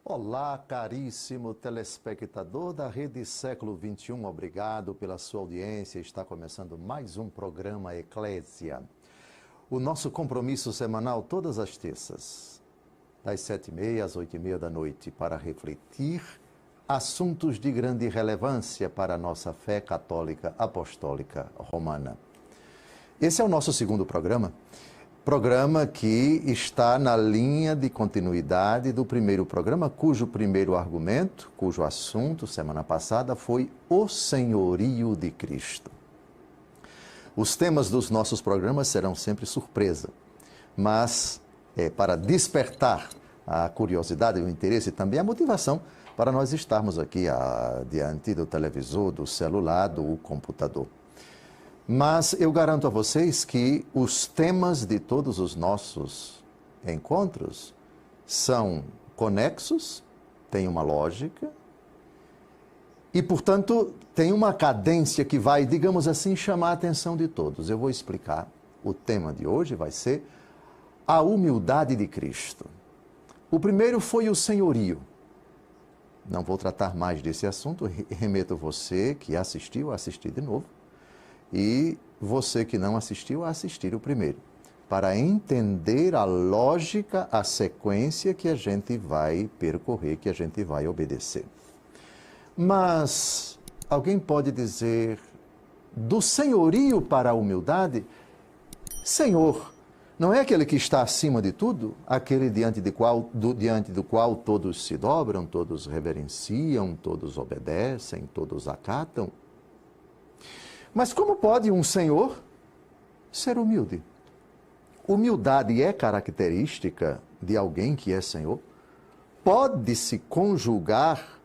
Olá, caríssimo telespectador da Rede Século XXI, obrigado pela sua audiência. Está começando mais um programa Eclésia. O nosso compromisso semanal todas as terças, das 7h30 às 8h30 da noite, para refletir assuntos de grande relevância para a nossa fé católica apostólica romana. Esse é o nosso segundo programa que está na linha de continuidade do primeiro programa, cujo primeiro argumento, cujo assunto, semana passada, foi o senhorio de Cristo. Os temas dos nossos programas serão sempre surpresa, mas para despertar a curiosidade, o interesse e também a motivação para nós estarmos aqui diante do televisor, do celular, do computador. Mas eu garanto a vocês que os temas de todos os nossos encontros são conexos, têm uma lógica e, portanto, tem uma cadência que vai, digamos assim, chamar a atenção de todos. Eu vou explicar. O tema de hoje vai ser a humildade de Cristo. O primeiro foi o senhorio. Não vou tratar mais desse assunto, remeto você que assistiu a assistir de novo. E você que não assistiu, a assistir o primeiro, para entender a lógica, a sequência que a gente vai percorrer, que a gente vai obedecer. Mas alguém pode dizer, do senhorio para a humildade, Senhor, não é aquele que está acima de tudo, aquele diante do qual todos se dobram, todos reverenciam, todos obedecem, todos acatam? Mas como pode um senhor ser humilde? Humildade é característica de alguém que é senhor? Pode-se conjugar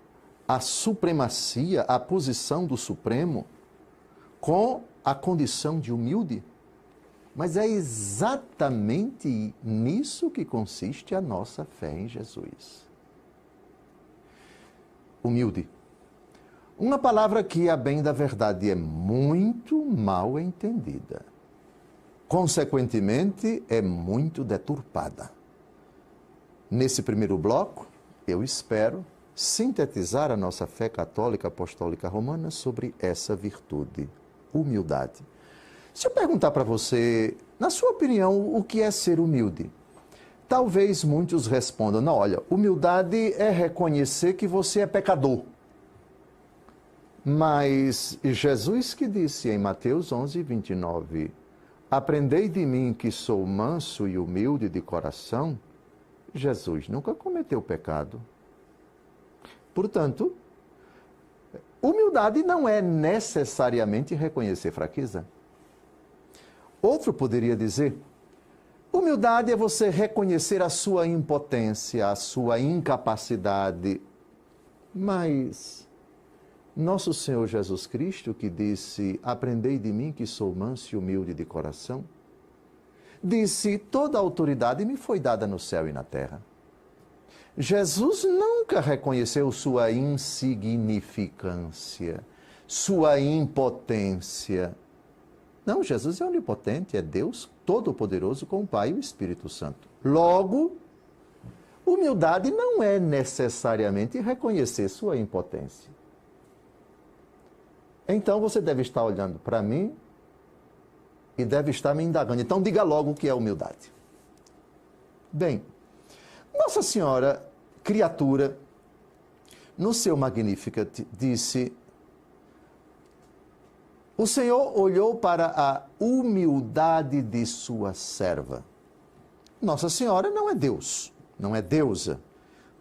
a supremacia, a posição do Supremo, com a condição de humilde? Mas é exatamente nisso que consiste a nossa fé em Jesus. Humilde. Uma palavra que, a bem da verdade, é muito mal entendida. Consequentemente, é muito deturpada. Nesse primeiro bloco, eu espero sintetizar a nossa fé católica apostólica romana sobre essa virtude, humildade. Se eu perguntar para você, na sua opinião, o que é ser humilde? Talvez muitos respondam, não, olha, humildade é reconhecer que você é pecador. Mas Jesus que disse em Mateus 11:29, aprendei de mim que sou manso e humilde de coração, Jesus nunca cometeu pecado. Portanto, humildade não é necessariamente reconhecer fraqueza. Outro poderia dizer, humildade é você reconhecer a sua impotência, a sua incapacidade, mas nosso Senhor Jesus Cristo, que disse, aprendei de mim que sou manso e humilde de coração, disse, toda a autoridade me foi dada no céu e na terra. Jesus nunca reconheceu sua insignificância, sua impotência. Não, Jesus é onipotente, é Deus Todo-Poderoso com o Pai e o Espírito Santo. Logo, humildade não é necessariamente reconhecer sua impotência. Então você deve estar olhando para mim e deve estar me indagando. Então diga logo o que é humildade. Bem, Nossa Senhora, criatura, no seu Magnificat, disse, o Senhor olhou para a humildade de sua serva. Nossa Senhora não é Deus, não é deusa.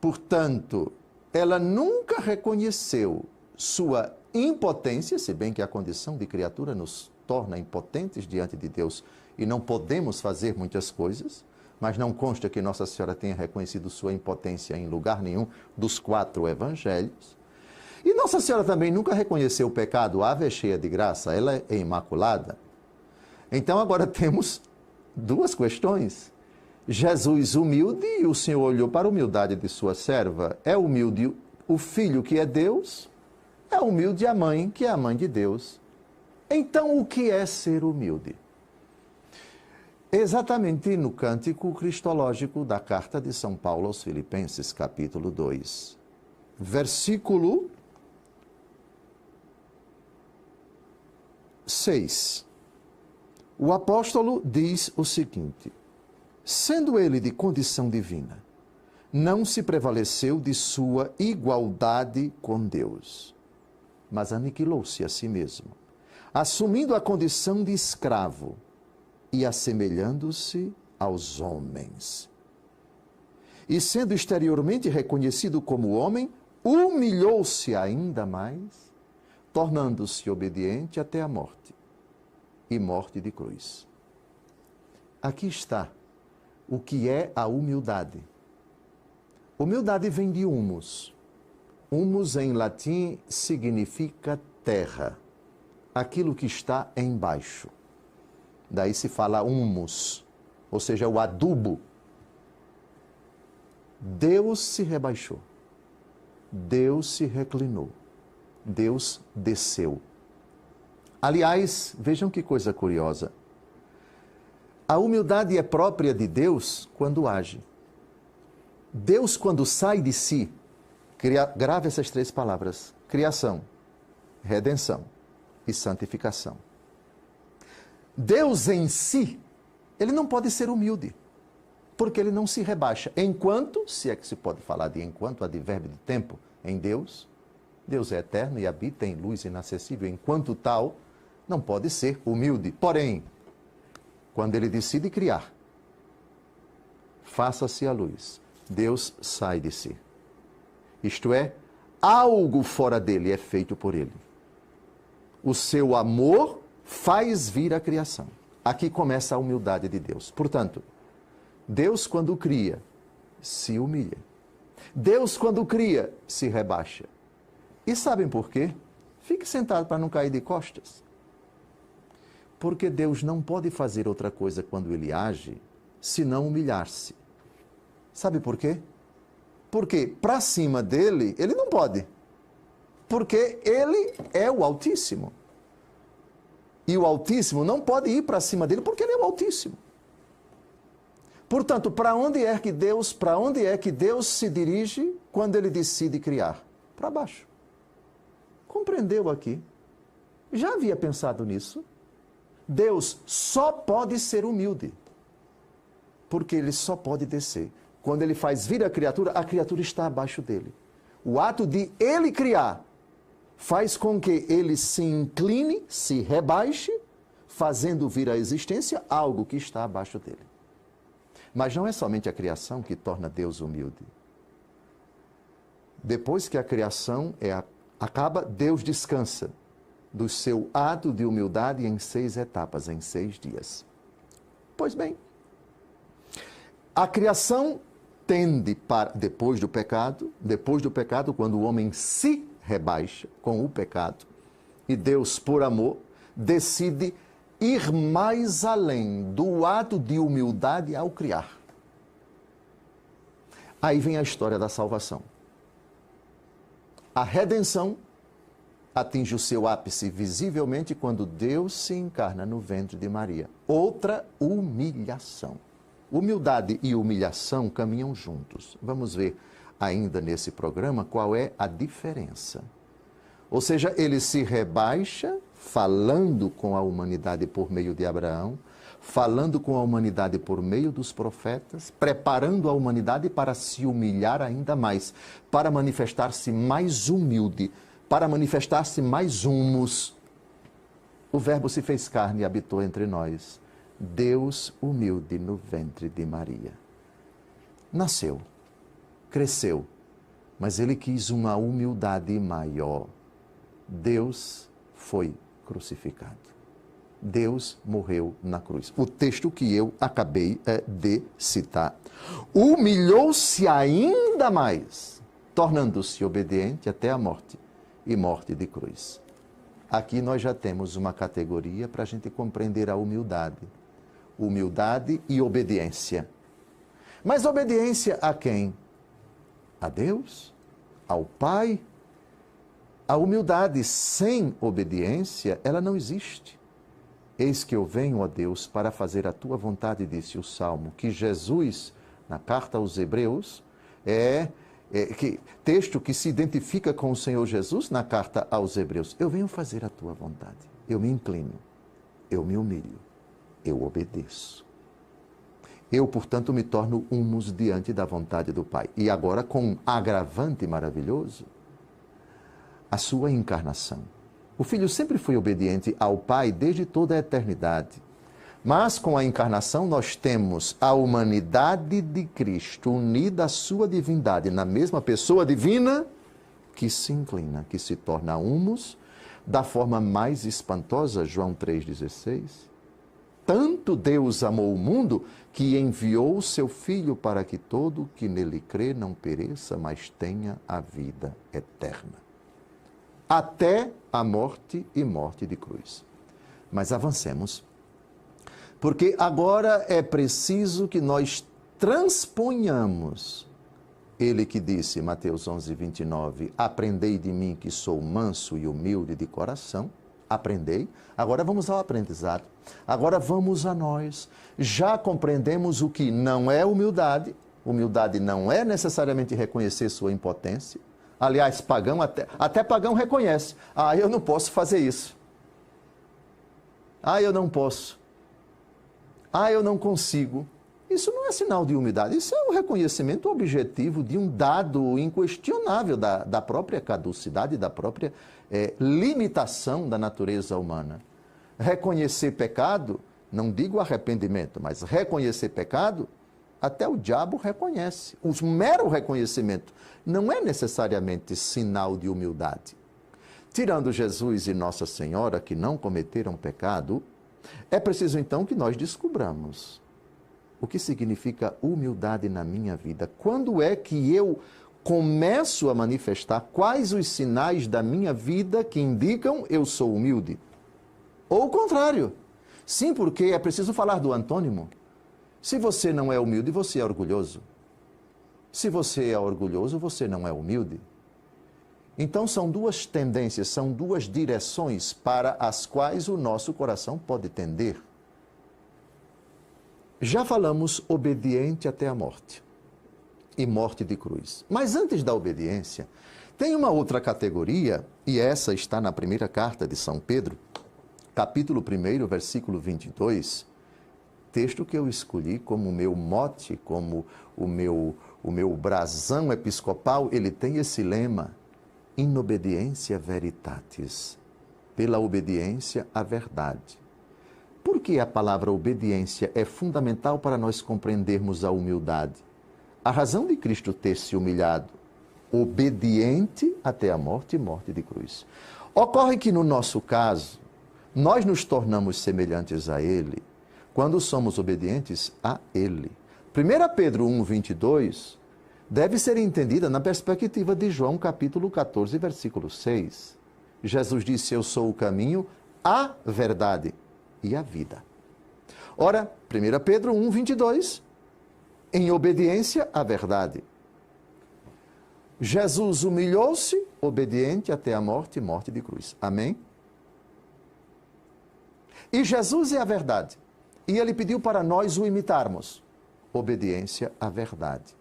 Portanto, ela nunca reconheceu sua impotência, se bem que a condição de criatura nos torna impotentes diante de Deus e não podemos fazer muitas coisas, mas não consta que Nossa Senhora tenha reconhecido sua impotência em lugar nenhum dos 4 evangelhos. E Nossa Senhora também nunca reconheceu o pecado, ave cheia de graça, ela é imaculada. Então agora temos 2 questões. Jesus humilde e o Senhor olhou para a humildade de sua serva. É humilde o Filho que é Deus? É humilde a mãe, que é a mãe de Deus. Então, o que é ser humilde? Exatamente no cântico cristológico da carta de São Paulo aos Filipenses, capítulo 2, versículo 6. O apóstolo diz o seguinte: sendo ele de condição divina, não se prevaleceu de sua igualdade com Deus, mas aniquilou-se a si mesmo, assumindo a condição de escravo e assemelhando-se aos homens. E sendo exteriormente reconhecido como homem, humilhou-se ainda mais, tornando-se obediente até a morte, e morte de cruz. Aqui está o que é a humildade. Humildade vem de humus. Humus em latim significa terra, aquilo que está embaixo. Daí se fala humus, ou seja, o adubo. Deus se rebaixou, Deus se reclinou, Deus desceu. Aliás, vejam que coisa curiosa. A humildade é própria de Deus quando age. Deus, quando sai de si, grave essas 3 palavras: criação, redenção e santificação. Deus em si, ele não pode ser humilde, porque ele não se rebaixa. Enquanto, se é que se pode falar de enquanto, advérbio de tempo, em Deus, Deus é eterno e habita em luz inacessível. Enquanto tal, não pode ser humilde. Porém, quando ele decide criar, faça-se a luz, Deus sai de si. Isto é, algo fora dele é feito por ele. O seu amor faz vir a criação. Aqui começa a humildade de Deus. Portanto, Deus, quando cria, se humilha. Deus, quando cria, se rebaixa. E sabem por quê? Fique sentado para não cair de costas. Porque Deus não pode fazer outra coisa quando ele age, senão humilhar-se. Sabe por quê? Porque para cima dele, ele não pode. Porque ele é o Altíssimo. E o Altíssimo não pode ir para cima dele porque ele é o Altíssimo. Portanto, para onde é que Deus se dirige quando ele decide criar? Para baixo. Compreendeu aqui? Já havia pensado nisso? Deus só pode ser humilde, porque ele só pode descer. Quando ele faz vir a criatura está abaixo dele. O ato de ele criar faz com que ele se incline, se rebaixe, fazendo vir à existência algo que está abaixo dele. Mas não é somente a criação que torna Deus humilde. Depois que a criação acaba, Deus descansa do seu ato de humildade em 6 etapas, em 6 dias. Pois bem, a criação tende para, depois do pecado, quando o homem se rebaixa com o pecado, e Deus, por amor, decide ir mais além do ato de humildade ao criar. Aí vem a história da salvação. A redenção atinge o seu ápice visivelmente quando Deus se encarna no ventre de Maria. Outra humilhação. Humildade e humilhação caminham juntos. Vamos ver ainda nesse programa qual é a diferença. Ou seja, ele se rebaixa falando com a humanidade por meio de Abraão, falando com a humanidade por meio dos profetas, preparando a humanidade para se humilhar ainda mais, para manifestar-se mais humilde, para manifestar-se mais humus. O Verbo se fez carne e habitou entre nós. Deus humilde no ventre de Maria. Nasceu, cresceu, mas ele quis uma humildade maior. Deus foi crucificado. Deus morreu na cruz. O texto que eu acabei de citar. Humilhou-se ainda mais, tornando-se obediente até a morte, e morte de cruz. Aqui nós já temos uma categoria para a gente compreender a humildade. Humildade e obediência. Mas obediência a quem? A Deus? Ao Pai? A humildade sem obediência, ela não existe. Eis que eu venho, ó Deus, para fazer a tua vontade, disse o Salmo, que Jesus, na carta aos Hebreus, texto que se identifica com o Senhor Jesus na carta aos Hebreus. Eu venho fazer a tua vontade. Eu me inclino, eu me humilho, eu obedeço. Eu, portanto, me torno humus diante da vontade do Pai. E agora, com um agravante maravilhoso, a sua encarnação. O Filho sempre foi obediente ao Pai desde toda a eternidade. Mas com a encarnação nós temos a humanidade de Cristo unida à sua divindade na mesma pessoa divina que se inclina, que se torna humus da forma mais espantosa, João 3,16. Tanto Deus amou o mundo que enviou o seu Filho para que todo que nele crê não pereça, mas tenha a vida eterna. Até a morte e morte de cruz. Mas avancemos. Porque agora é preciso que nós transponhamos ele que disse, Mateus 11:29, aprendei de mim que sou manso e humilde de coração. Aprendei. Agora vamos ao aprendizado. Agora vamos a nós. Já compreendemos o que não é humildade. Humildade não é necessariamente reconhecer sua impotência. Aliás, pagão, até pagão reconhece. Ah, eu não posso fazer isso. Ah, eu não posso. Ah, eu não consigo. Isso não é sinal de humildade, isso é o reconhecimento objetivo de um dado inquestionável da própria caducidade, da própria limitação da natureza humana. Reconhecer pecado, não digo arrependimento, mas reconhecer pecado, até o diabo reconhece. O mero reconhecimento não é necessariamente sinal de humildade. Tirando Jesus e Nossa Senhora, que não cometeram pecado, é preciso então que nós descubramos o que significa humildade na minha vida. Quando é que eu começo a manifestar quais os sinais da minha vida que indicam eu sou humilde? Ou o contrário. Sim, porque é preciso falar do antônimo. Se você não é humilde, você é orgulhoso. Se você é orgulhoso, você não é humilde. Então são duas tendências, são duas direções para as quais o nosso coração pode tender. Já falamos obediente até a morte e morte de cruz. Mas antes da obediência, tem uma outra categoria, e essa está na primeira carta de São Pedro, capítulo 1, versículo 22, texto que eu escolhi como meu mote, como o meu brasão episcopal. Ele tem esse lema: in obediência veritatis, pela obediência à verdade. Por que a palavra obediência é fundamental para nós compreendermos a humildade? A razão de Cristo ter se humilhado, obediente até a morte e morte de cruz. Ocorre que no nosso caso, nós nos tornamos semelhantes a Ele quando somos obedientes a Ele. 1 Pedro 1:22 deve ser entendida na perspectiva de João capítulo 14, versículo 6. Jesus disse, eu sou o caminho, a verdade e a vida. Ora, 1 Pedro 1:22, em obediência à verdade. Jesus humilhou-se, obediente até a morte e morte de cruz. Amém? E Jesus é a verdade. E ele pediu para nós o imitarmos. Obediência à verdade.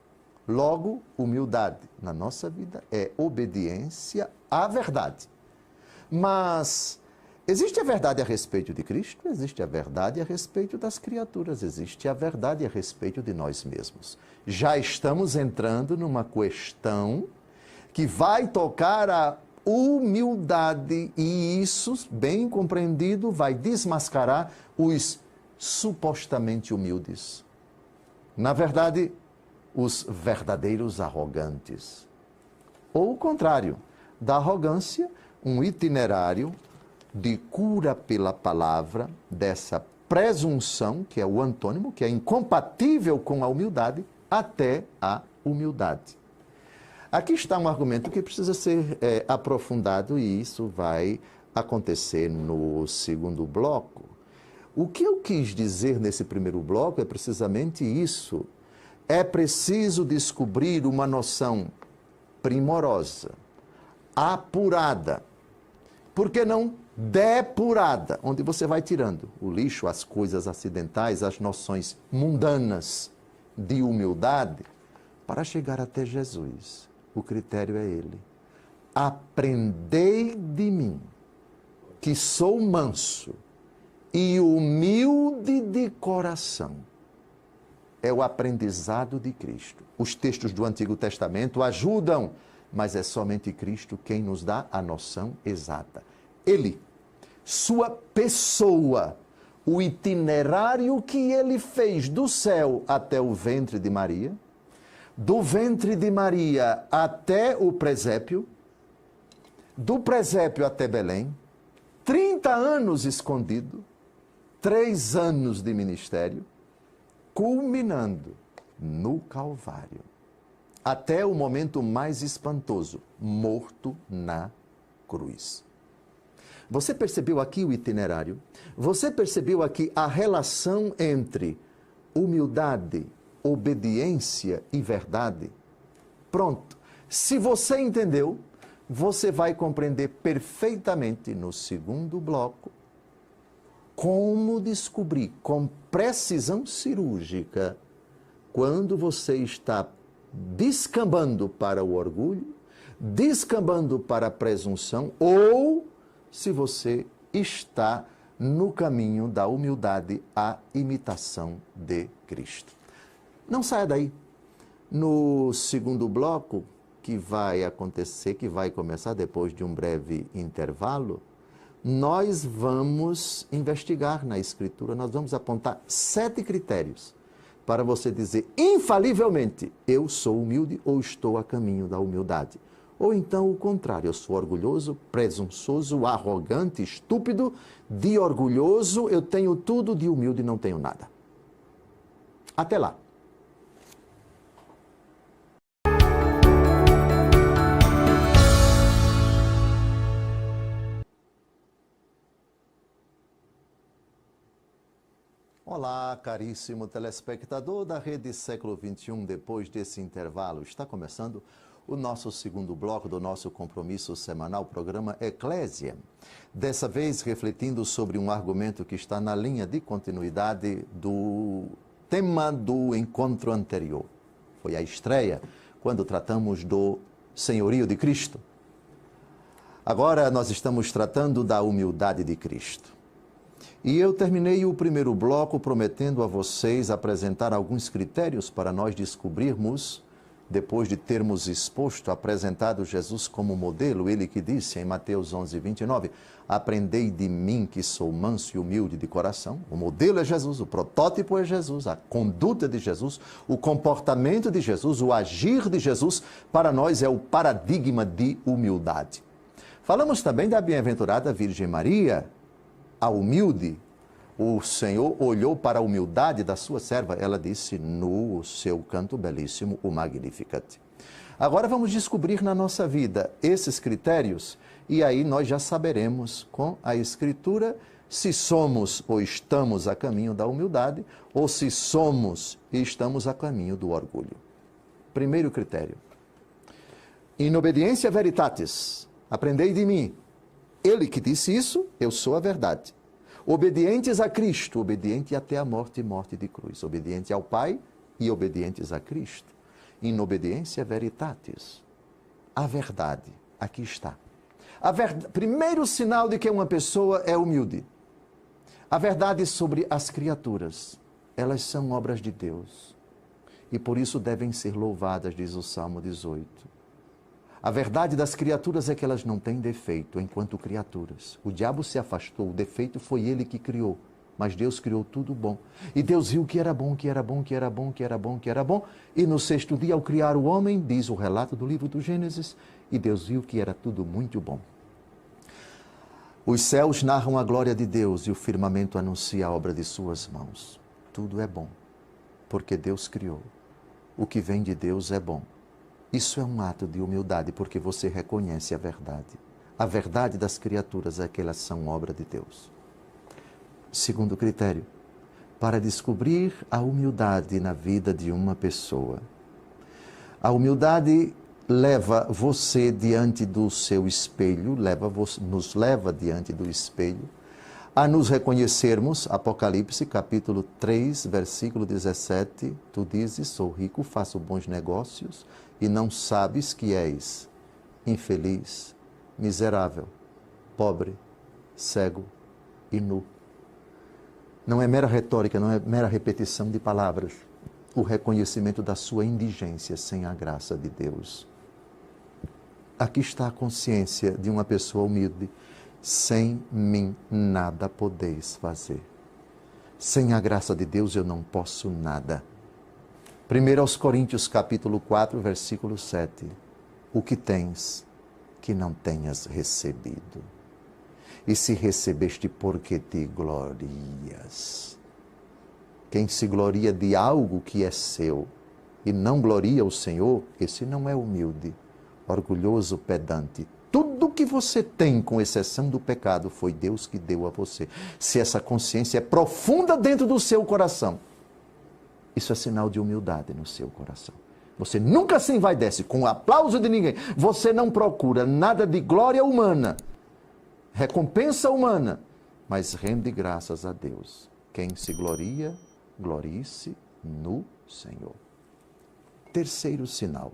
Logo, humildade na nossa vida é obediência à verdade. Mas existe a verdade a respeito de Cristo, existe a verdade a respeito das criaturas, existe a verdade a respeito de nós mesmos. Já estamos entrando numa questão que vai tocar a humildade, e isso, bem compreendido, vai desmascarar os supostamente humildes. Na verdade, os verdadeiros arrogantes. Ou o contrário, da arrogância, um itinerário de cura pela palavra, dessa presunção, que é o antônimo, que é incompatível com a humildade, até a humildade. Aqui está um argumento que precisa ser aprofundado, e isso vai acontecer no segundo bloco. O que eu quis dizer nesse primeiro bloco é precisamente isso. É preciso descobrir uma noção primorosa, apurada, por que não depurada, onde você vai tirando o lixo, as coisas acidentais, as noções mundanas de humildade, para chegar até Jesus. O critério é ele. Aprendei de mim, que sou manso e humilde de coração. É o aprendizado de Cristo. Os textos do Antigo Testamento ajudam, mas é somente Cristo quem nos dá a noção exata. Ele, sua pessoa, o itinerário que ele fez do céu até o ventre de Maria, do ventre de Maria até o presépio, do presépio até Belém, 30 anos escondido, 3 anos de ministério, culminando no Calvário, até o momento mais espantoso, morto na cruz. Você percebeu aqui o itinerário? Você percebeu aqui a relação entre humildade, obediência e verdade? Pronto. Se você entendeu, você vai compreender perfeitamente no segundo bloco como descobrir com precisão cirúrgica quando você está descambando para o orgulho, descambando para a presunção, ou se você está no caminho da humildade, a imitação de Cristo. Não saia daí. No segundo bloco, que vai acontecer, que vai começar depois de um breve intervalo, nós vamos investigar na Escritura, nós vamos apontar 7 critérios para você dizer infalivelmente, eu sou humilde ou estou a caminho da humildade. Ou então o contrário, eu sou orgulhoso, presunçoso, arrogante, estúpido, de orgulhoso, eu tenho tudo, de humilde não tenho nada. Até lá. Olá, caríssimo telespectador da Rede Século XXI. Depois desse intervalo, está começando o nosso segundo bloco do nosso compromisso semanal, programa Eclésia. Dessa vez, refletindo sobre um argumento que está na linha de continuidade do tema do encontro anterior. Foi a estreia, quando tratamos do senhorio de Cristo. Agora nós estamos tratando da humildade de Cristo. E eu terminei o primeiro bloco prometendo a vocês apresentar alguns critérios para nós descobrirmos, depois de termos exposto, apresentado Jesus como modelo, ele que disse em Mateus 11:29, aprendei de mim que sou manso e humilde de coração. O modelo é Jesus, o protótipo é Jesus, a conduta de Jesus, o comportamento de Jesus, o agir de Jesus, para nós é o paradigma de humildade. Falamos também da bem-aventurada Virgem Maria, a humilde. O Senhor olhou para a humildade da sua serva. Ela disse no seu canto belíssimo, o Magnificat. Agora vamos descobrir na nossa vida esses critérios e aí nós já saberemos com a Escritura se somos ou estamos a caminho da humildade ou se somos e estamos a caminho do orgulho. Primeiro critério. In obediência veritatis, aprendei de mim. Ele que disse isso, eu sou a verdade. Obedientes a Cristo, obediente até a morte e morte de cruz. Obediente ao Pai e obedientes a Cristo. In obediência veritatis. A verdade, aqui está. Primeiro sinal de que uma pessoa é humilde. A verdade sobre as criaturas. Elas são obras de Deus. E por isso devem ser louvadas, diz o Salmo 18. A verdade das criaturas é que elas não têm defeito enquanto criaturas. O diabo se afastou, o defeito foi ele que criou. Mas Deus criou tudo bom. E Deus viu que era bom, que era bom, que era bom, que era bom, que era bom. E no 6º dia, ao criar o homem, diz o relato do livro do Gênesis, e Deus viu que era tudo muito bom. Os céus narram a glória de Deus e o firmamento anuncia a obra de suas mãos. Tudo é bom, porque Deus criou. O que vem de Deus é bom. Isso é um ato de humildade, porque você reconhece a verdade. A verdade das criaturas é que elas são obra de Deus. Segundo critério, para descobrir a humildade na vida de uma pessoa. A humildade leva você diante do seu espelho, nos leva diante do espelho, a nos reconhecermos, Apocalipse capítulo 3, versículo 17, tu dizes, sou rico, faço bons negócios, e não sabes que és infeliz, miserável, pobre, cego e nu. Não é mera retórica, não é mera repetição de palavras. O reconhecimento da sua indigência sem a graça de Deus. Aqui está a consciência de uma pessoa humilde. Sem mim nada podeis fazer. Sem a graça de Deus eu não posso nada. 1 aos Coríntios capítulo 4, versículo 7. O que tens que não tenhas recebido? E se recebeste, por que te glorias? Quem se gloria de algo que é seu e não gloria o Senhor, esse não é humilde, orgulhoso, pedante. Tudo que você tem, com exceção do pecado, foi Deus que deu a você. Se essa consciência é profunda dentro do seu coração, isso é sinal de humildade no seu coração. Você nunca se envaidece com o aplauso de ninguém. Você não procura nada de glória humana, recompensa humana, mas rende graças a Deus. Quem se gloria, glorie-se no Senhor. Terceiro sinal.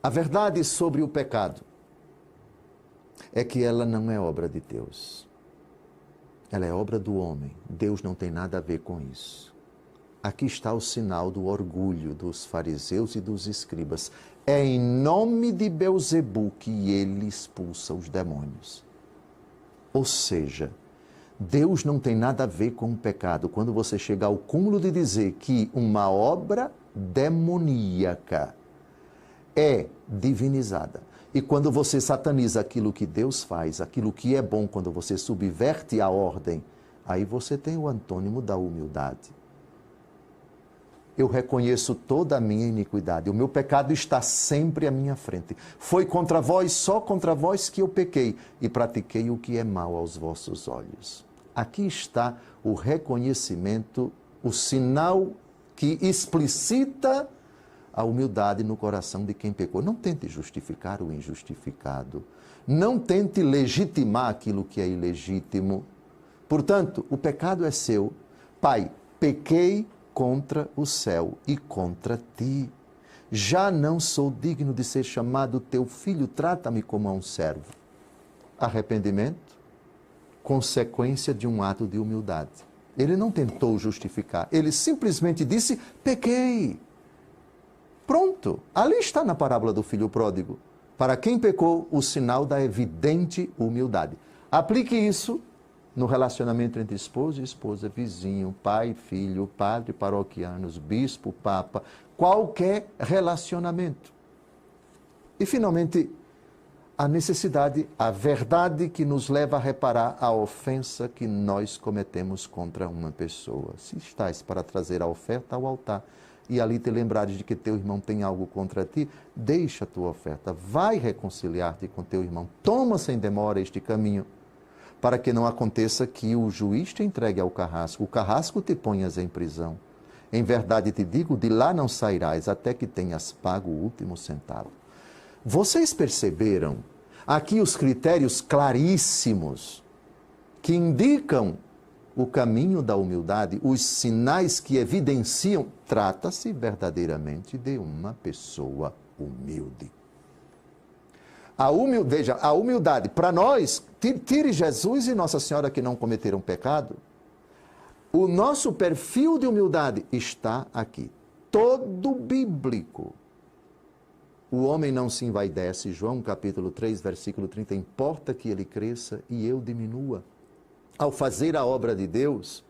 A verdade sobre o pecado é que ela não é obra de Deus. Ela é obra do homem. Deus não tem nada a ver com isso. Aqui está o sinal do orgulho dos fariseus e dos escribas. É em nome de Belzebu que ele expulsa os demônios. Ou seja, Deus não tem nada a ver com o pecado. Quando você chegar ao cúmulo de dizer que uma obra demoníaca é divinizada, e quando você sataniza aquilo que Deus faz, aquilo que é bom, quando você subverte a ordem, aí você tem o antônimo da humildade. Eu reconheço toda a minha iniquidade. O meu pecado está sempre à minha frente. Foi contra vós, só contra vós que eu pequei e pratiquei o que é mal aos vossos olhos. Aqui está o reconhecimento, o sinal que explicita a humildade no coração de quem pecou. Não tente justificar o injustificado. Não tente legitimar aquilo que é ilegítimo. Portanto, o pecado é seu. Pai, pequei contra o céu e contra ti. Já não sou digno de ser chamado teu filho, trata-me como a um servo. Arrependimento, consequência de um ato de humildade. Ele não tentou justificar, ele simplesmente disse, pequei. Pronto, ali está na parábola do filho pródigo. Para quem pecou, o sinal da evidente humildade. Aplique isso no relacionamento entre esposo e esposa, vizinho, pai, filho, padre, paroquianos, bispo, papa, qualquer relacionamento. E, finalmente, a necessidade, a verdade que nos leva a reparar a ofensa que nós cometemos contra uma pessoa. Se estás para trazer a oferta ao altar e ali te lembrares de que teu irmão tem algo contra ti, deixa a tua oferta, vai reconciliar-te com teu irmão, toma sem demora este caminho, para que não aconteça que o juiz te entregue ao carrasco, o carrasco te ponhas em prisão. Em verdade te digo, de lá não sairás até que tenhas pago o último centavo. Vocês perceberam aqui os critérios claríssimos que indicam o caminho da humildade, os sinais que evidenciam, trata-se verdadeiramente de uma pessoa humilde. A humildade, para nós, tire Jesus e Nossa Senhora que não cometeram pecado, o nosso perfil de humildade está aqui, todo bíblico. O homem não se envaidece, João capítulo 3, versículo 30, importa que ele cresça e eu diminua. Ao fazer a obra de Deus,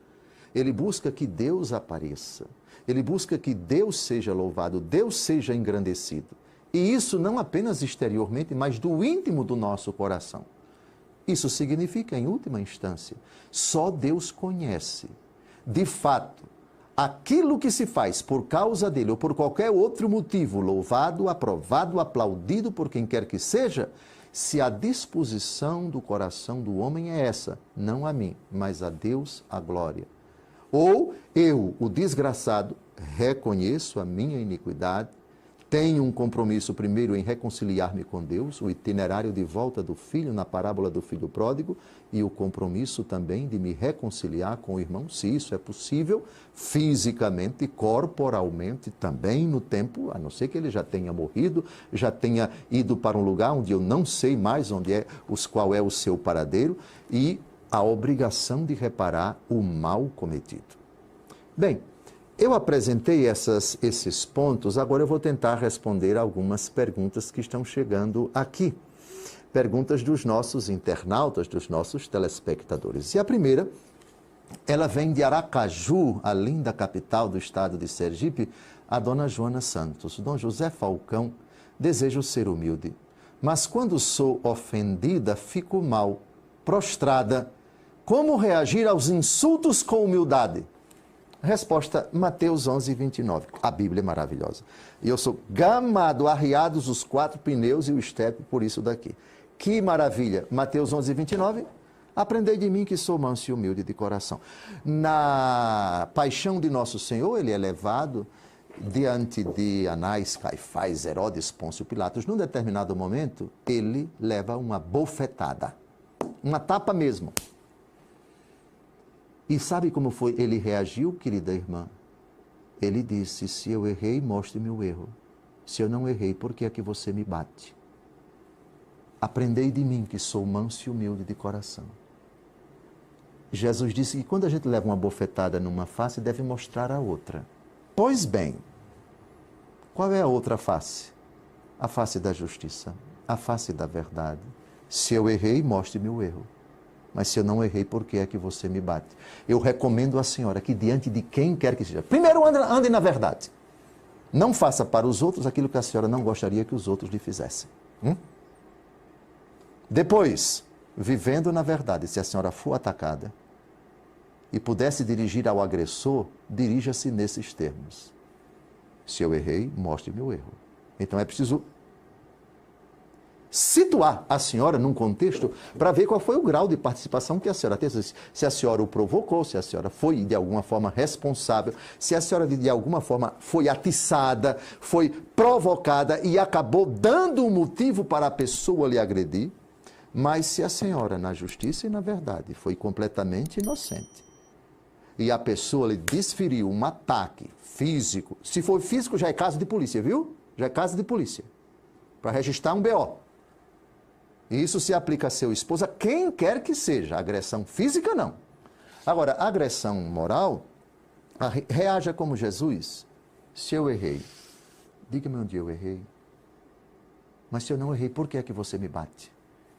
ele busca que Deus apareça, ele busca que Deus seja louvado, Deus seja engrandecido. E isso não apenas exteriormente, mas do íntimo do nosso coração. Isso significa, em última instância, só Deus conhece, de fato, aquilo que se faz por causa dele ou por qualquer outro motivo, louvado, aprovado, aplaudido por quem quer que seja, se a disposição do coração do homem é essa, não a mim, mas a Deus a glória. Ou eu, o desgraçado, reconheço a minha iniquidade, Tenho um compromisso primeiro em reconciliar-me com Deus, o itinerário de volta do filho na parábola do filho pródigo, e o compromisso também de me reconciliar com o irmão, se isso é possível, fisicamente, corporalmente, também no tempo, a não ser que ele já tenha morrido, já tenha ido para um lugar onde eu não sei mais qual é o seu paradeiro, e a obrigação de reparar o mal cometido. Bem, eu apresentei esses pontos, agora eu vou tentar responder algumas perguntas que estão chegando aqui. Perguntas dos nossos internautas, dos nossos telespectadores. E a primeira, ela vem de Aracaju, a linda capital do estado de Sergipe, a dona Joana Santos. Dom José Falcão, desejo ser humilde, mas quando sou ofendida, fico mal, prostrada. Como reagir aos insultos com humildade? Resposta, Mateus 11, 29. A Bíblia é maravilhosa. E eu sou gamado, arriados os 4 pneus e o estepe por isso daqui. Que maravilha. Mateus 11, 29. Aprendei de mim que sou manso e humilde de coração. Na paixão de nosso Senhor, ele é levado diante de Anás, Caifás, Herodes, Pôncio Pilatos. Num determinado momento, ele leva uma bofetada. Uma tapa mesmo. E sabe como foi? Ele reagiu, querida irmã? Ele disse, se eu errei, mostre-me o erro. Se eu não errei, por que é que você me bate? Aprendei de mim que sou manso e humilde de coração. Jesus disse que quando a gente leva uma bofetada numa face, deve mostrar a outra. Pois bem, qual é a outra face? A face da justiça, a face da verdade. Se eu errei, mostre-me o erro. Mas se eu não errei, por que é que você me bate? Eu recomendo à senhora que diante de quem quer que seja, primeiro ande na verdade. Não faça para os outros aquilo que a senhora não gostaria que os outros lhe fizessem. Depois, vivendo na verdade, se a senhora for atacada e pudesse dirigir ao agressor, dirija-se nesses termos. Se eu errei, mostre-me o erro. Então é preciso situar a senhora num contexto para ver qual foi o grau de participação que a senhora teve. Se a senhora o provocou, se a senhora foi de alguma forma responsável, se a senhora de alguma forma foi atiçada, foi provocada e acabou dando um motivo para a pessoa lhe agredir. Mas se a senhora, na justiça e na verdade, foi completamente inocente e a pessoa lhe desferiu um ataque físico, se for físico já é caso de polícia, viu? Já é caso de polícia, para registrar um BO. E isso se aplica a seu esposo, a quem quer que seja. Agressão física, não. Agora, agressão moral, reaja como Jesus. Se eu errei, diga-me onde eu errei. Mas se eu não errei, por que é que você me bate?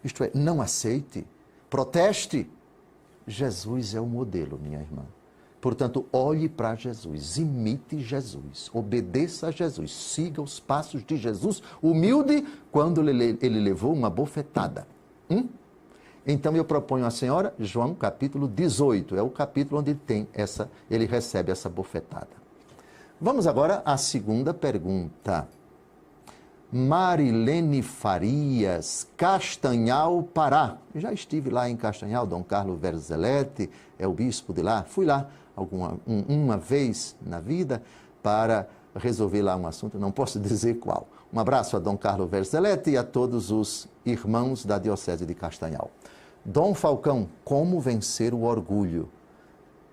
Isto é, não aceite, proteste. Jesus é o modelo, minha irmã. Portanto, olhe para Jesus, imite Jesus, obedeça a Jesus, siga os passos de Jesus, humilde quando ele levou uma bofetada. Então eu proponho à senhora, João capítulo 18, é o capítulo onde ele recebe essa bofetada. Vamos agora à segunda pergunta. Marilene Farias, Castanhal, Pará. Já estive lá em Castanhal, Dom Carlos Verzelete é o bispo de lá. Fui lá uma vez na vida para resolver lá um assunto, não posso dizer qual. Um abraço a Dom Carlos Verzelete e a todos os irmãos da Diocese de Castanhal. Dom Falcão, como vencer o orgulho?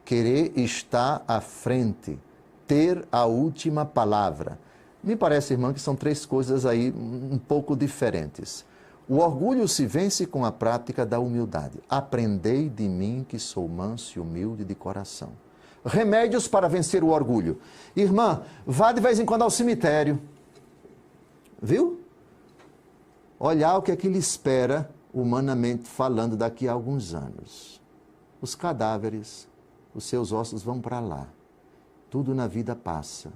Querer estar à frente, ter a última palavra. Me parece, irmã, que são 3 coisas aí um pouco diferentes. O orgulho se vence com a prática da humildade. Aprendei de mim que sou manso e humilde de coração. Remédios para vencer o orgulho. Irmã, vá de vez em quando ao cemitério. Viu? Olhar o que é que lhe espera, humanamente falando, daqui a alguns anos. Os cadáveres, os seus ossos vão para lá. Tudo na vida passa.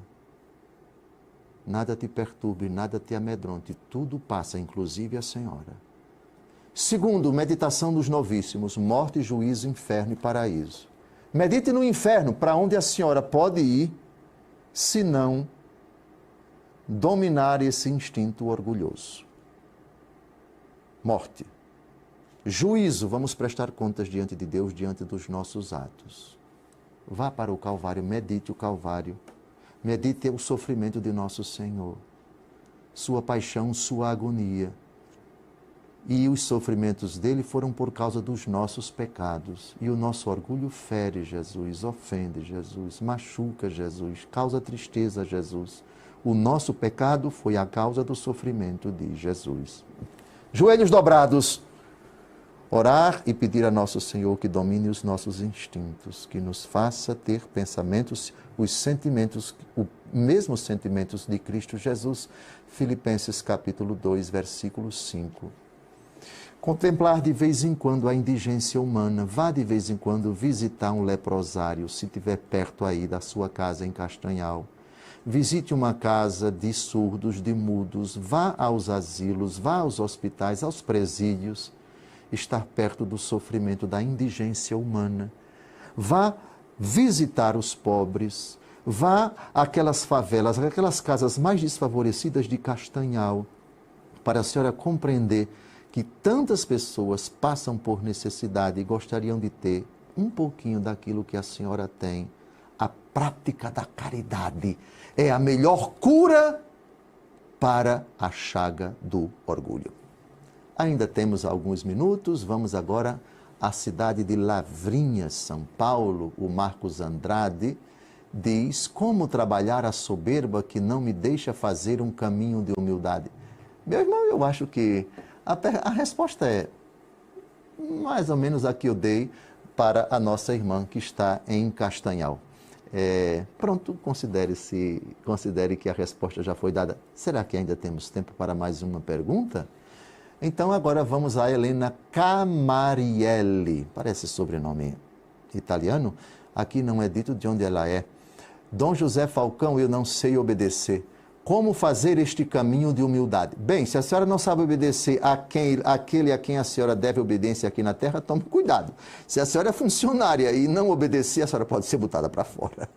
Nada te perturbe, nada te amedronte, tudo passa, inclusive a senhora. Segundo, meditação dos novíssimos, morte, juízo, inferno e paraíso. Medite no inferno, para onde a senhora pode ir, se não dominar esse instinto orgulhoso. Morte. Juízo, vamos prestar contas diante de Deus, diante dos nossos atos. Vá para o Calvário, medite o Calvário. Medite o sofrimento de nosso Senhor. sua paixão, sua agonia. E os sofrimentos dele foram por causa dos nossos pecados. E o nosso orgulho fere Jesus, ofende Jesus, machuca Jesus, causa tristeza a Jesus. O nosso pecado foi a causa do sofrimento de Jesus. Joelhos dobrados, orar e pedir a nosso Senhor que domine os nossos instintos, que nos faça ter pensamentos, os sentimentos, os mesmos sentimentos de Cristo Jesus. Filipenses capítulo 2, versículo 5. Contemplar de vez em quando a indigência humana. Vá de vez em quando visitar um leprosário, se estiver perto aí da sua casa em Castanhal. Visite uma casa de surdos, de mudos. Vá aos asilos, vá aos hospitais, aos presídios. Estar perto do sofrimento, da indigência humana. Vá visitar os pobres. Vá àquelas favelas, àquelas casas mais desfavorecidas de Castanhal, para a senhora compreender que tantas pessoas passam por necessidade e gostariam de ter um pouquinho daquilo que a senhora tem. A prática da caridade é a melhor cura para a chaga do orgulho. Ainda temos alguns minutos, vamos agora à cidade de Lavrinhas, São Paulo. O Marcos Andrade diz: como trabalhar a soberba que não me deixa fazer um caminho de humildade? Meu irmão, eu acho que a resposta é mais ou menos a que eu dei para a nossa irmã que está em Castanhal. Pronto, considere que a resposta já foi dada. Será que ainda temos tempo para mais uma pergunta? Então agora vamos a Helena Camarielli. Parece sobrenome italiano. Aqui não é dito de onde ela é. Dom José Falcão, eu não sei obedecer. Como fazer este caminho de humildade? Bem, se a senhora não sabe obedecer àquele a quem a senhora deve obediência aqui na terra, tome cuidado. Se a senhora é funcionária e não obedecer, a senhora pode ser botada para fora.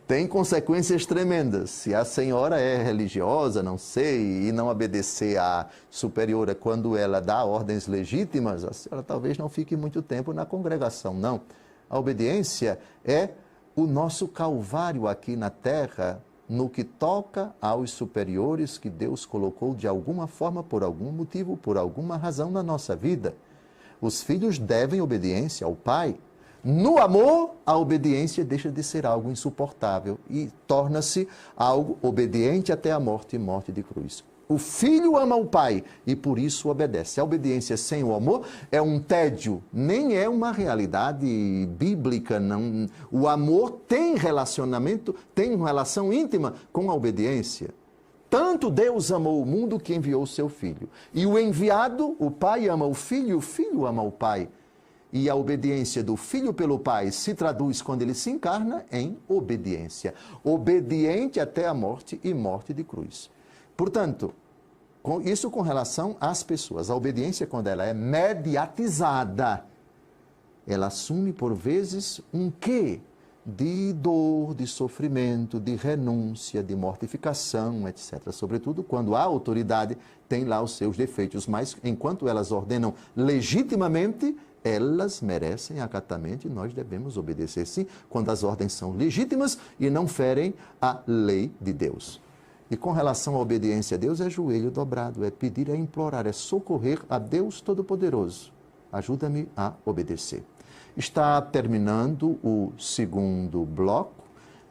Tem consequências tremendas. Se a senhora é religiosa, não sei, e não obedecer à superiora quando ela dá ordens legítimas, a senhora talvez não fique muito tempo na congregação, não. A obediência é o nosso calvário aqui na terra, no que toca aos superiores que Deus colocou de alguma forma, por algum motivo, por alguma razão na nossa vida. Os filhos devem obediência ao pai. No amor, a obediência deixa de ser algo insuportável e torna-se algo obediente até a morte e morte de cruz. O filho ama o pai e por isso obedece. A obediência sem o amor é um tédio, nem é uma realidade bíblica. Não. O amor tem relacionamento, tem uma relação íntima com a obediência. Tanto Deus amou o mundo que enviou o seu filho. E o enviado, o pai ama o filho ama o pai. E a obediência do filho pelo pai se traduz, quando ele se encarna, em obediência. Obediente até a morte e morte de cruz. Portanto, isso com relação às pessoas. A obediência, quando ela é mediatizada, ela assume, por vezes, um quê de dor, de sofrimento, de renúncia, de mortificação, etc. Sobretudo quando a autoridade tem lá os seus defeitos, mas enquanto elas ordenam legitimamente, elas merecem acatamento e nós devemos obedecer, sim, quando as ordens são legítimas e não ferem a lei de Deus. E com relação à obediência a Deus, é joelho dobrado, é pedir, é implorar, é socorrer a Deus Todo-Poderoso. Ajuda-me a obedecer. Está terminando o segundo bloco.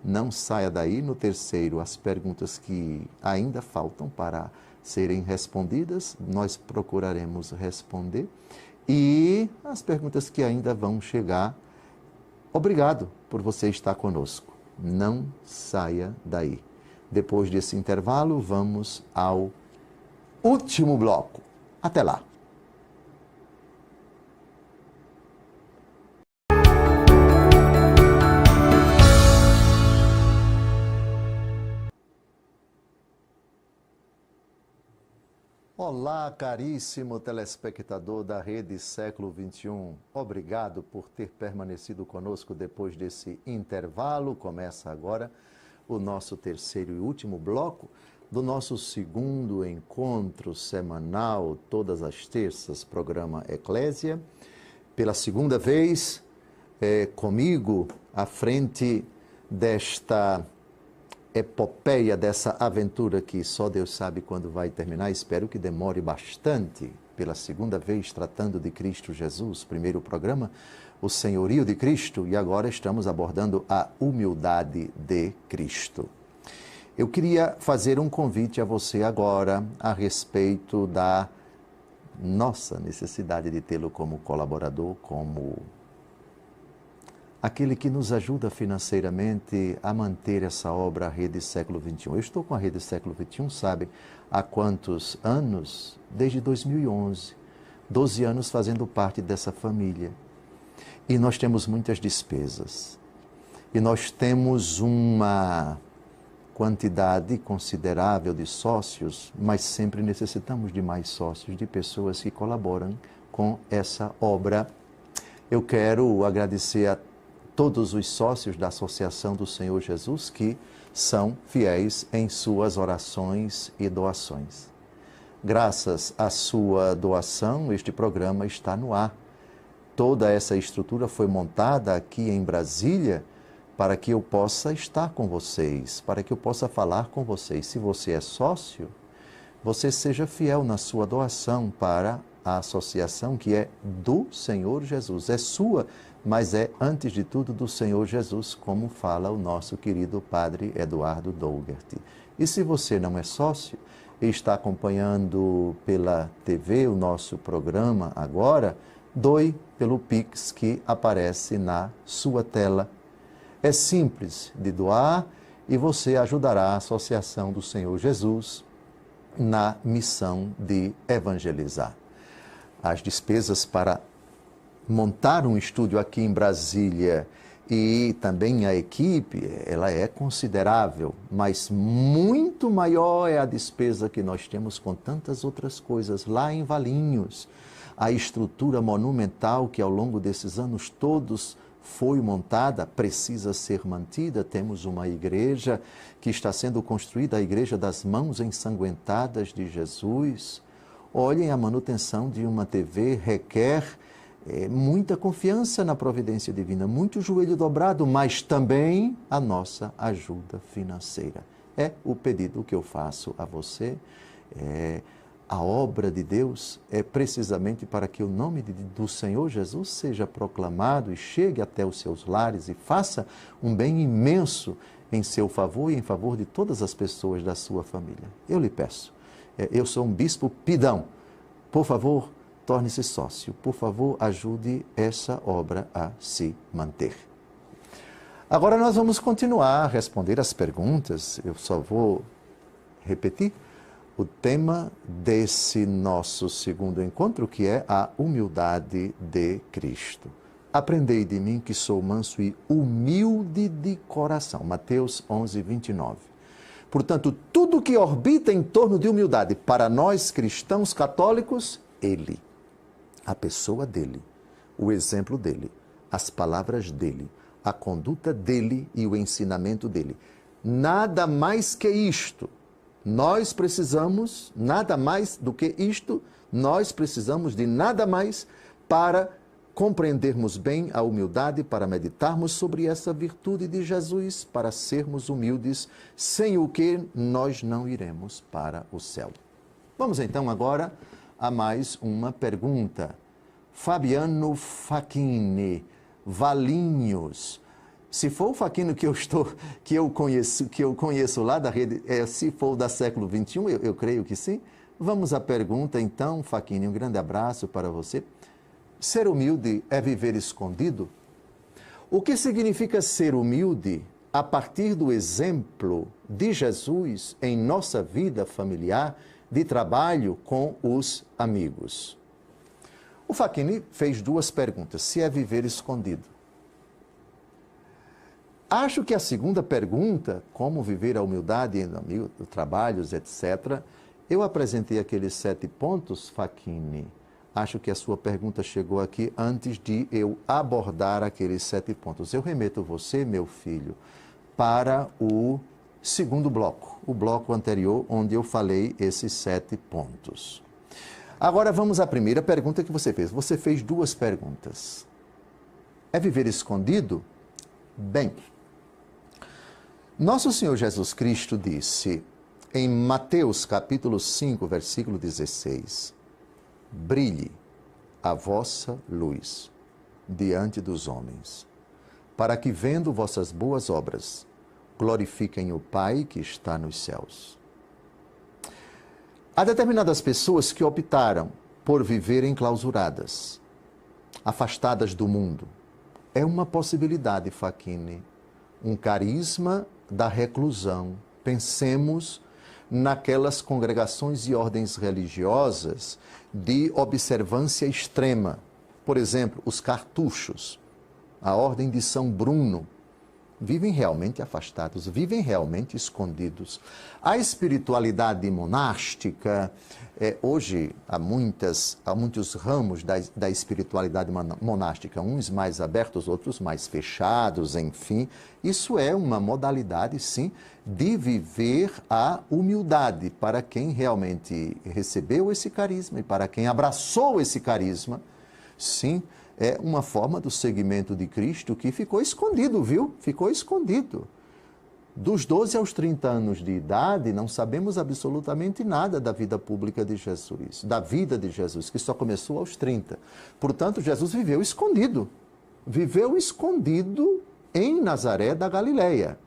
Não saia daí. No terceiro, as perguntas que ainda faltam para serem respondidas, nós procuraremos responder. E as perguntas que ainda vão chegar. Obrigado por você estar conosco. Não saia daí. Depois desse intervalo, vamos ao último bloco. Até lá. Olá, caríssimo telespectador da Rede Século XXI. Obrigado por ter permanecido conosco depois desse intervalo. Começa agora o nosso terceiro e último bloco do nosso segundo encontro semanal, todas as terças, programa Eclésia. Pela segunda vez, comigo, à frente desta epopeia, dessa aventura que só Deus sabe quando vai terminar. Espero que demore bastante. Pela segunda vez tratando de Cristo Jesus, primeiro programa, o senhorio de Cristo, e agora estamos abordando a humildade de Cristo. Eu queria fazer um convite a você agora a respeito da nossa necessidade de tê-lo como colaborador, como aquele que nos ajuda financeiramente a manter essa obra, a Rede Século XXI. Eu estou com a Rede Século XXI, sabe, há quantos anos? Desde 2011. 12 anos fazendo parte dessa família. E nós temos muitas despesas. E nós temos uma quantidade considerável de sócios, mas sempre necessitamos de mais sócios, de pessoas que colaboram com essa obra. Eu quero agradecer a todos os sócios da Associação do Senhor Jesus que são fiéis em suas orações e doações. Graças à sua doação, este programa está no ar. Toda essa estrutura foi montada aqui em Brasília para que eu possa estar com vocês, para que eu possa falar com vocês. Se você é sócio, você seja fiel na sua doação para a associação que é do Senhor Jesus. É sua, mas é, antes de tudo, do Senhor Jesus, como fala o nosso querido Padre Eduardo Dougherty. E se você não é sócio e está acompanhando pela TV o nosso programa agora, doe pelo Pix que aparece na sua tela. É simples de doar e você ajudará a Associação do Senhor Jesus na missão de evangelizar. As despesas para montar um estúdio aqui em Brasília e também a equipe, ela é considerável, mas muito maior é a despesa que nós temos com tantas outras coisas lá em Valinhos. A estrutura monumental que ao longo desses anos todos foi montada, precisa ser mantida. Temos uma igreja que está sendo construída, a Igreja das Mãos Ensanguentadas de Jesus. Olhem, a manutenção de uma TV requer muita confiança na providência divina, muito joelho dobrado, mas também a nossa ajuda financeira. É o pedido que eu faço a você. A obra de Deus é precisamente para que o nome do Senhor Jesus seja proclamado e chegue até os seus lares e faça um bem imenso em seu favor e em favor de todas as pessoas da sua família. Eu lhe peço, eu sou um bispo pidão, por favor, torne-se sócio, por favor, ajude essa obra a se manter. Agora nós vamos continuar a responder as perguntas, eu só vou repetir o tema desse nosso segundo encontro, que é a humildade de Cristo. Aprendei de mim que sou manso e humilde de coração. Mateus 11, 29. Portanto, tudo que orbita em torno de humildade, para nós cristãos católicos, Ele, a pessoa dele, o exemplo dele, as palavras dele, a conduta dele e o ensinamento dele. Nada mais que isto. Nós precisamos, nada mais do que isto, nós precisamos de nada mais para compreendermos bem a humildade, para meditarmos sobre essa virtude de Jesus, para sermos humildes, sem o que nós não iremos para o céu. Vamos então agora a mais uma pergunta. Fabiano Facchini, Valinhos. Se for o Facchini que eu conheço lá da rede, se for da Século XXI, eu creio que sim. Vamos à pergunta então, Facchini, um grande abraço para você. Ser humilde é viver escondido? O que significa ser humilde a partir do exemplo de Jesus em nossa vida familiar, de trabalho com os amigos? O Facchini fez duas perguntas. Se é viver escondido? Acho que a segunda pergunta, como viver a humildade em trabalhos, etc., eu apresentei aqueles 7 pontos, Facchini. Acho que a sua pergunta chegou aqui antes de eu abordar aqueles 7 pontos. Eu remeto você, meu filho, para o segundo bloco, o bloco anterior, onde eu falei esses 7 pontos. Agora vamos à primeira pergunta que você fez. Você fez 2 perguntas. É viver escondido? Bem, Nosso Senhor Jesus Cristo disse em Mateus capítulo 5, versículo 16, brilhe a vossa luz diante dos homens, para que, vendo vossas boas obras, glorifiquem o Pai que está nos céus. Há determinadas pessoas que optaram por viver enclausuradas, afastadas do mundo. É uma possibilidade, Facchini, um carisma da reclusão. Pensemos naquelas congregações e ordens religiosas de observância extrema. Por exemplo, os cartuchos, a ordem de São Bruno, vivem realmente afastados, vivem realmente escondidos. A espiritualidade monástica, hoje há muitos ramos da espiritualidade monástica, uns mais abertos, outros mais fechados, enfim. Isso é uma modalidade, sim, de viver a humildade para quem realmente recebeu esse carisma e para quem abraçou esse carisma, sim. É uma forma do seguimento de Cristo que ficou escondido, viu? Ficou escondido. Dos 12 aos 30 anos de idade, não sabemos absolutamente nada da vida pública de Jesus, da vida de Jesus, que só começou aos 30. Portanto, Jesus viveu escondido em Nazaré da Galileia.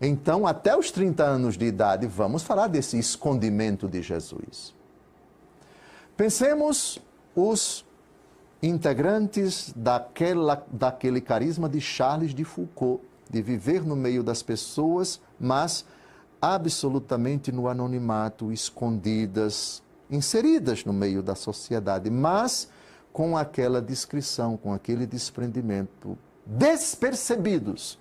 Então, até os 30 anos de idade, vamos falar desse escondimento de Jesus. Pensemos os integrantes daquele carisma de Charles de Foucault, de viver no meio das pessoas, mas absolutamente no anonimato, escondidas, inseridas no meio da sociedade, mas com aquela discrição, com aquele desprendimento, despercebidos.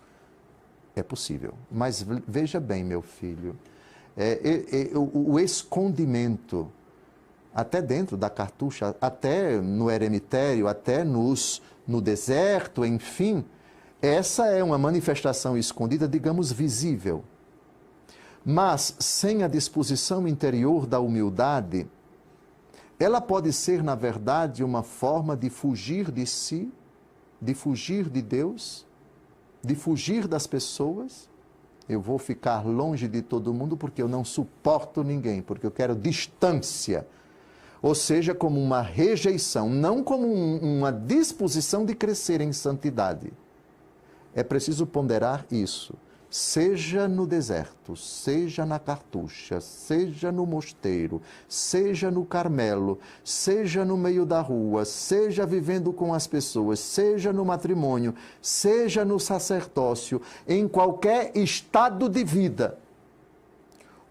É possível, mas veja bem, meu filho, o escondimento, até dentro da cartucha, até no eremitério, até no deserto, enfim, essa é uma manifestação escondida, digamos, visível. Mas sem a disposição interior da humildade, ela pode ser, na verdade, uma forma de fugir de si, de fugir de Deus, de fugir das pessoas. Eu vou ficar longe de todo mundo porque eu não suporto ninguém, porque eu quero distância. Ou seja, como uma rejeição, não como uma disposição de crescer em santidade. É preciso ponderar isso. Seja no deserto, seja na cartucha, seja no mosteiro, seja no Carmelo, seja no meio da rua, seja vivendo com as pessoas, seja no matrimônio, seja no sacerdócio, em qualquer estado de vida.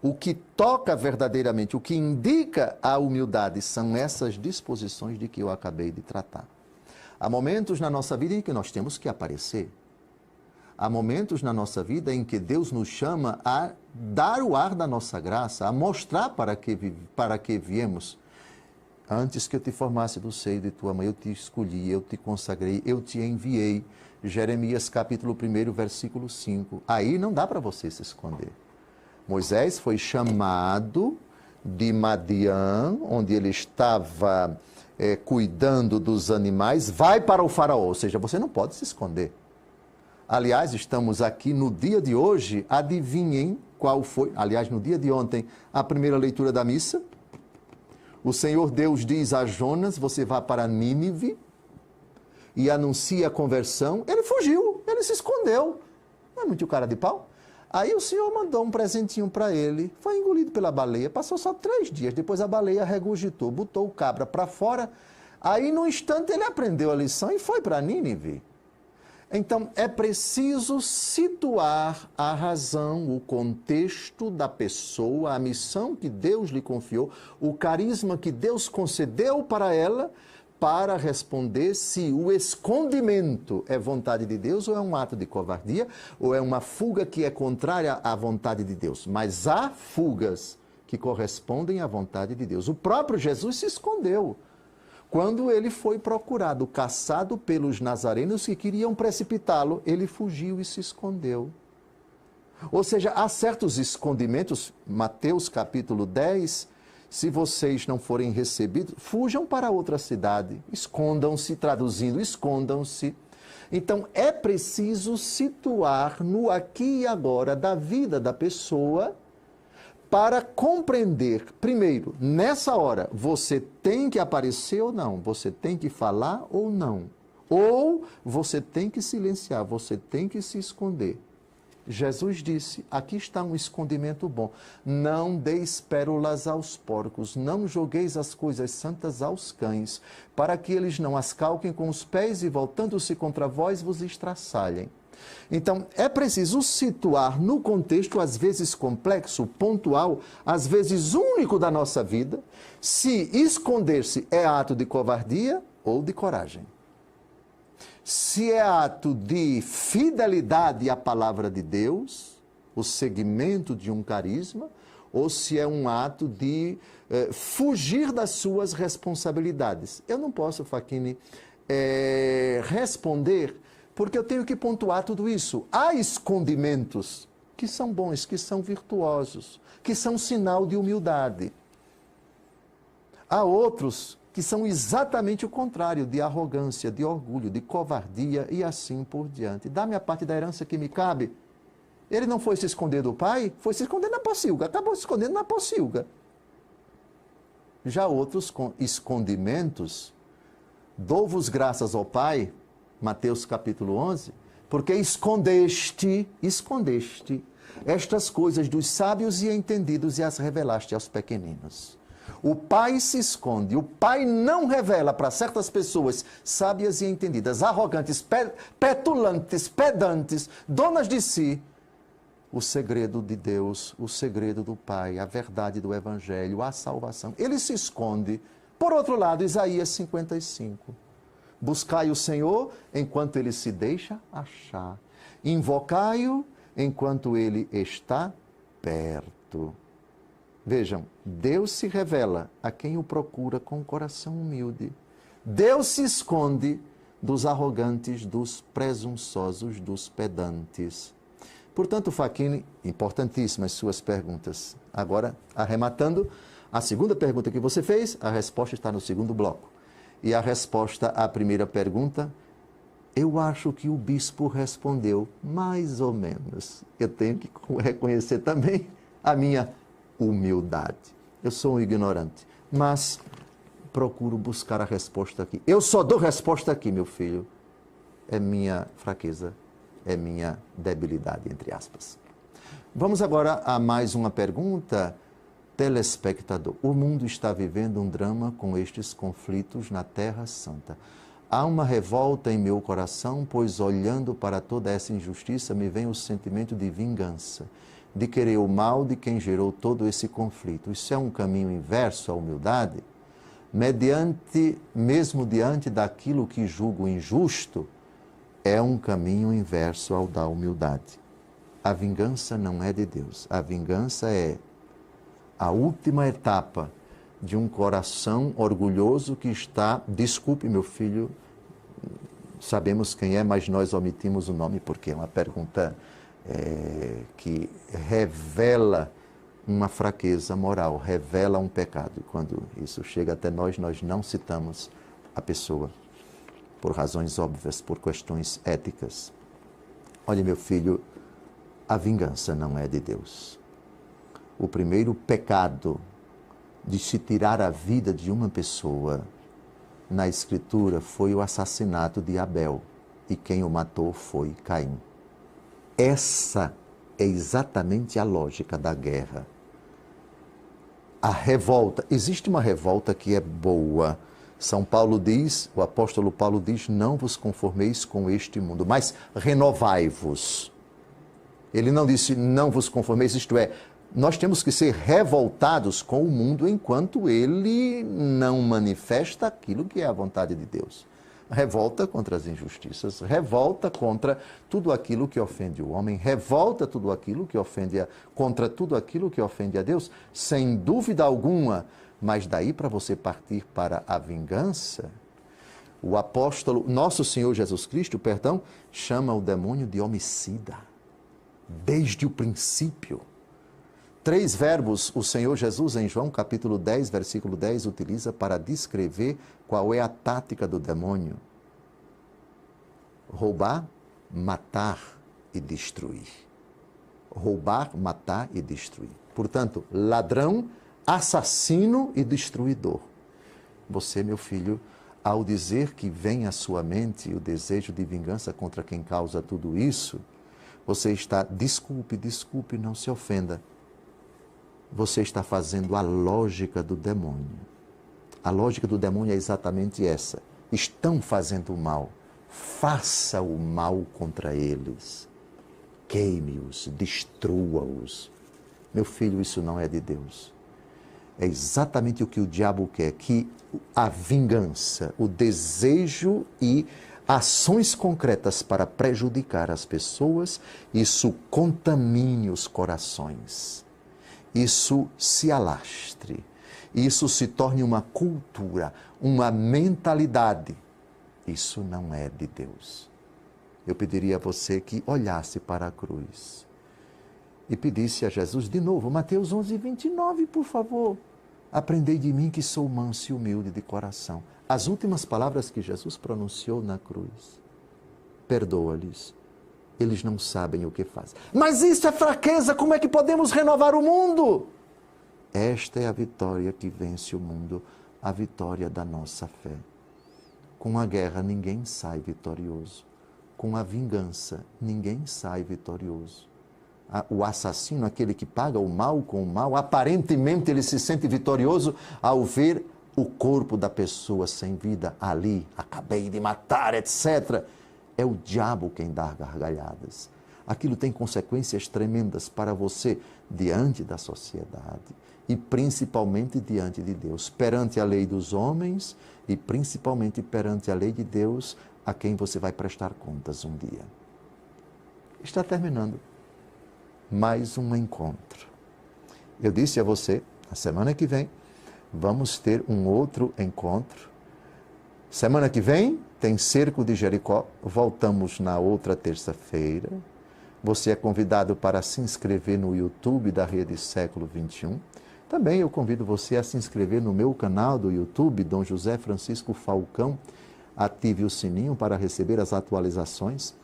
O que toca verdadeiramente, o que indica a humildade são essas disposições de que eu acabei de tratar. Há momentos na nossa vida em que nós temos que aparecer. Há momentos na nossa vida em que Deus nos chama a dar o ar da nossa graça, a mostrar para que viemos. Antes que eu te formasse do seio de tua mãe, eu te escolhi, eu te consagrei, eu te enviei. Jeremias capítulo 1, versículo 5. Aí não dá para você se esconder. Moisés foi chamado de Madiã, onde ele estava cuidando dos animais, vai para o faraó, ou seja, você não pode se esconder. Aliás, estamos aqui no dia de hoje, adivinhem qual foi, aliás, no dia de ontem, a primeira leitura da missa. O Senhor Deus diz a Jonas, você vai para Nínive e anuncia a conversão. Ele fugiu, ele se escondeu. Não é muito cara de pau? Aí o Senhor mandou um presentinho para ele, foi engolido pela baleia, passou só 3 dias, depois a baleia regurgitou, botou o cabra para fora, aí no instante ele aprendeu a lição e foi para Nínive. Então é preciso situar a razão, o contexto da pessoa, a missão que Deus lhe confiou, o carisma que Deus concedeu para ela, para responder se o escondimento é vontade de Deus ou é um ato de covardia, ou é uma fuga que é contrária à vontade de Deus. Mas há fugas que correspondem à vontade de Deus. O próprio Jesus se escondeu quando ele foi procurado, caçado pelos nazarenos que queriam precipitá-lo. Ele fugiu e se escondeu. Ou seja, há certos escondimentos, Mateus capítulo 10, se vocês não forem recebidos, fujam para outra cidade, escondam-se, traduzindo, escondam-se. Então, é preciso situar no aqui e agora da vida da pessoa para compreender, primeiro, nessa hora, você tem que aparecer ou não, você tem que falar ou não, ou você tem que silenciar, você tem que se esconder. Jesus disse, aqui está um escondimento bom, não deis pérolas aos porcos, não jogueis as coisas santas aos cães, para que eles não as calquem com os pés e voltando-se contra vós vos estraçalhem. Então, é preciso situar no contexto, às vezes complexo, pontual, às vezes único da nossa vida, se esconder-se é ato de covardia ou de coragem. Se é ato de fidelidade à palavra de Deus, o seguimento de um carisma, ou se é um ato de fugir das suas responsabilidades. Eu não posso, Facchini, responder, porque eu tenho que pontuar tudo isso. Há escondimentos que são bons, que são virtuosos, que são sinal de humildade. Há outros que são exatamente o contrário, de arrogância, de orgulho, de covardia e assim por diante. Dá-me a parte da herança que me cabe. Ele não foi se esconder do pai, foi se esconder na pocilga, acabou se escondendo na pocilga. Já outros com escondimentos, dou-vos graças ao Pai, Mateus capítulo 11, porque escondeste estas coisas dos sábios e entendidos e as revelaste aos pequeninos. O Pai se esconde, o Pai não revela para certas pessoas sábias e entendidas, arrogantes, petulantes, pedantes, donas de si, o segredo de Deus, o segredo do Pai, a verdade do Evangelho, a salvação. Ele se esconde. Por outro lado, Isaías 55. Buscai o Senhor enquanto Ele se deixa achar. Invocai-o enquanto Ele está perto. Vejam, Deus se revela a quem o procura com um coração humilde. Deus se esconde dos arrogantes, dos presunçosos, dos pedantes. Portanto, Facchini, importantíssimas suas perguntas. Agora, arrematando, a segunda pergunta que você fez, a resposta está no segundo bloco. E a resposta à primeira pergunta, eu acho que o bispo respondeu mais ou menos. Eu tenho que reconhecer também a minha humildade. Eu sou um ignorante, mas procuro buscar a resposta aqui. Eu só dou resposta aqui, meu filho. É minha fraqueza, é minha debilidade, entre aspas. Vamos agora a mais uma pergunta. Telespectador, o mundo está vivendo um drama com estes conflitos na Terra Santa. Há uma revolta em meu coração, pois olhando para toda essa injustiça me vem o sentimento de vingança, de querer o mal de quem gerou todo esse conflito. Isso é um caminho inverso à humildade? Mesmo diante daquilo que julgo injusto, é um caminho inverso ao da humildade. A vingança não é de Deus. A vingança é a última etapa de um coração orgulhoso que está... Desculpe, meu filho, sabemos quem é, mas nós omitimos o nome porque é uma pergunta que revela uma fraqueza moral, revela um pecado. Quando isso chega até nós, nós não citamos a pessoa, por razões óbvias, por questões éticas. Olha, meu filho, a vingança não é de Deus. O primeiro pecado de se tirar a vida de uma pessoa na Escritura foi o assassinato de Abel, e quem o matou foi Caim. Essa é exatamente a lógica da guerra. A revolta, existe uma revolta que é boa. São Paulo diz, o apóstolo Paulo diz, não vos conformeis com este mundo, mas renovai-vos. Ele não disse não vos conformeis, isto é, nós temos que ser revoltados com o mundo enquanto ele não manifesta aquilo que é a vontade de Deus. Revolta contra as injustiças, revolta contra tudo aquilo que ofende o homem, revolta tudo aquilo que contra tudo aquilo que ofende a Deus, sem dúvida alguma. Mas daí para você partir para a vingança, o apóstolo, nosso Senhor Jesus Cristo, chama o demônio de homicida, desde o princípio. 3 verbos o Senhor Jesus, em João capítulo 10, versículo 10, utiliza para descrever qual é a tática do demônio. roubar, matar e destruir. Roubar, matar e destruir. Portanto, ladrão, assassino e destruidor. Você, meu filho, ao dizer que vem à sua mente o desejo de vingança contra quem causa tudo isso, você está, desculpe, não se ofenda. Você está fazendo a lógica do demônio. A lógica do demônio é exatamente essa. Estão fazendo o mal. Faça o mal contra eles. Queime-os, destrua-os. Meu filho, isso não é de Deus. É exatamente o que o diabo quer, que a vingança, o desejo e ações concretas para prejudicar as pessoas, isso contamine os corações. Isso se alastre. Isso se torne uma cultura, uma mentalidade. Isso não é de Deus. Eu pediria a você que olhasse para a cruz e pedisse a Jesus de novo, Mateus 11:29, por favor. Aprendei de mim que sou manso e humilde de coração. As últimas palavras que Jesus pronunciou na cruz. Perdoa-lhes. Eles não sabem o que fazem. Mas isso é fraqueza, como é que podemos renovar o mundo? Esta é a vitória que vence o mundo, a vitória da nossa fé. Com a guerra ninguém sai vitorioso. Com a vingança ninguém sai vitorioso. O assassino, aquele que paga o mal com o mal, aparentemente ele se sente vitorioso ao ver o corpo da pessoa sem vida ali, acabei de matar, etc. É o diabo quem dá gargalhadas. Aquilo tem consequências tremendas para você diante da sociedade e principalmente diante de Deus, perante a lei dos homens e principalmente perante a lei de Deus, a quem você vai prestar contas um dia. Está terminando mais um encontro. Eu disse a você, na semana que vem, vamos ter um outro encontro. Semana que vem tem Cerco de Jericó, voltamos na outra terça-feira. Você é convidado para se inscrever no YouTube da Rede Século XXI. Também eu convido você a se inscrever no meu canal do YouTube, Dom José Francisco Falcão. Ative o sininho para receber as atualizações.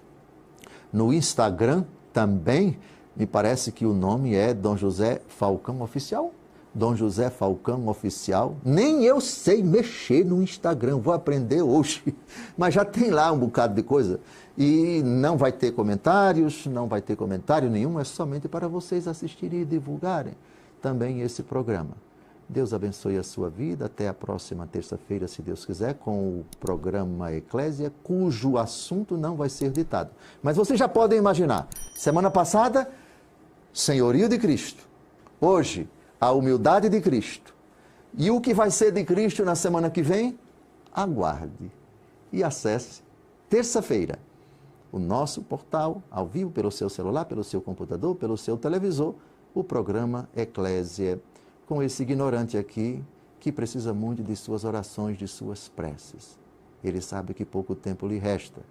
No Instagram também, me parece que o nome é Dom José Falcão Oficial. Dom José Falcão Oficial. Nem eu sei mexer no Instagram, vou aprender hoje. Mas já tem lá um bocado de coisa. E não vai ter comentários, não vai ter comentário nenhum, é somente para vocês assistirem e divulgarem também esse programa. Deus abençoe a sua vida. Até a próxima terça-feira, se Deus quiser, com o programa Eclésia, cujo assunto não vai ser ditado. Mas vocês já podem imaginar. Semana passada, senhorio de Cristo. Hoje, a humildade de Cristo. E o que vai ser de Cristo na semana que vem? Aguarde e acesse terça-feira o nosso portal, ao vivo, pelo seu celular, pelo seu computador, pelo seu televisor, o programa Eclésia, com esse ignorante aqui que precisa muito de suas orações, de suas preces. Ele sabe que pouco tempo lhe resta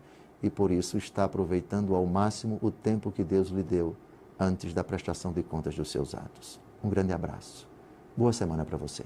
e por isso está aproveitando ao máximo o tempo que Deus lhe deu antes da prestação de contas dos seus atos. Um grande abraço. Boa semana para você.